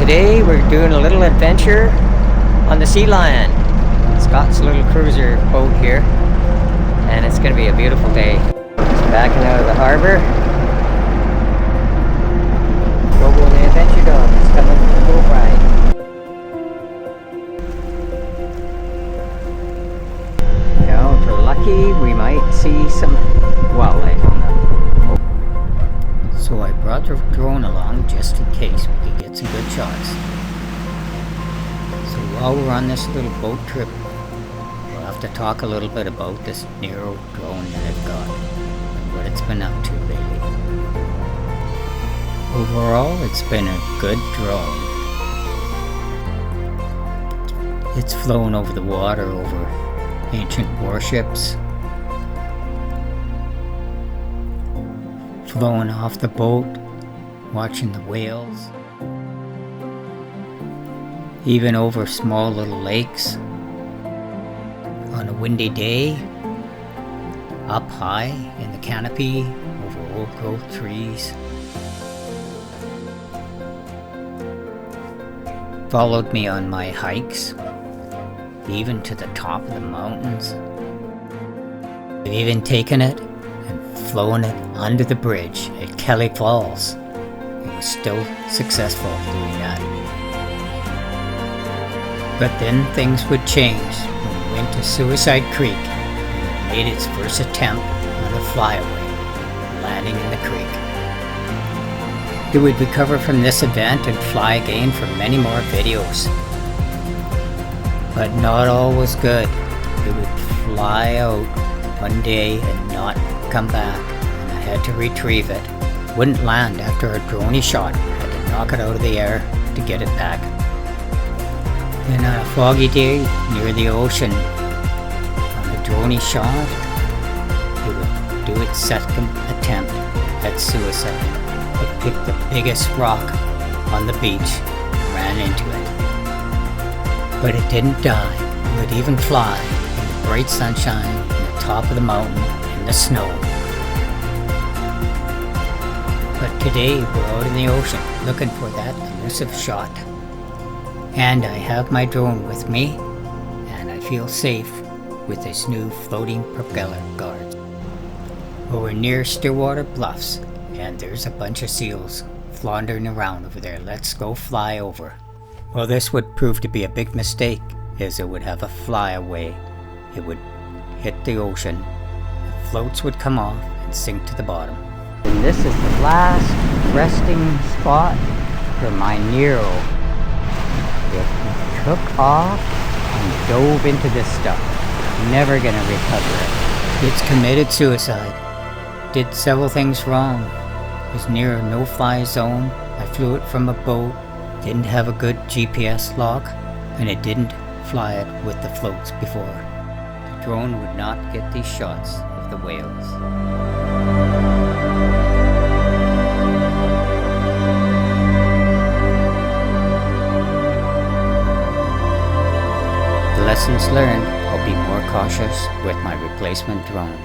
today we're doing a little adventure on the Sea Lion, Scott's little cruiser boat here, and it's going to be a beautiful day. It's backing out of the harbor. Bobo and the Adventure Dog is coming for the boat ride. Now, if we're lucky, we might see some wildlife on that. So I brought the drone along just in case we could get some good shots. So while we're on this little boat trip, we'll have to talk a little bit about this NEO drone that I've got and what it's been up to lately. Overall, it's been a good drone. It's flown over the water, over ancient warships, flown off the boat, watching the whales, even over small little lakes, on a windy day, up high in the canopy, over old growth trees. Followed me on my hikes, even to the top of the mountains. I've even taken it and flown it under the bridge at Kelly Falls. It was still successful doing that. But then things would change when we went to Suicide Creek and it made its first attempt on a flyaway, landing in the creek. It would recover from this event and fly again for many more videos. But not all was good. It would fly out one day and not come back, and I had to retrieve it. Wouldn't land after a drone shot. Had to knock it out of the air to get it back. Then on a foggy day near the ocean, on a drone shot, it would do its second attempt at suicide. It picked the biggest rock on the beach and ran into it. But it didn't die. It would even fly in the bright sunshine, in the top of the mountain, in the snow. But today we're out in the ocean looking for that elusive shot. And I have my drone with me, and I feel safe with this new floating propeller guard. Well, we're near Stillwater Bluffs, and there's a bunch of seals floundering around over there. Let's go fly over. Well, this would prove to be a big mistake, as it would have a flyaway. It would hit the ocean, the floats would come off and sink to the bottom. And this is the last resting spot for my NEO. It took off and dove into this stuff. Never gonna recover it. It's committed suicide. Did several things wrong. Was near a no-fly zone. I flew it from a boat. Didn't have a good GPS lock, and it didn't fly it with the floats before. The drone would not get these shots of the whales. The lessons learned, I'll be more cautious with my replacement drone.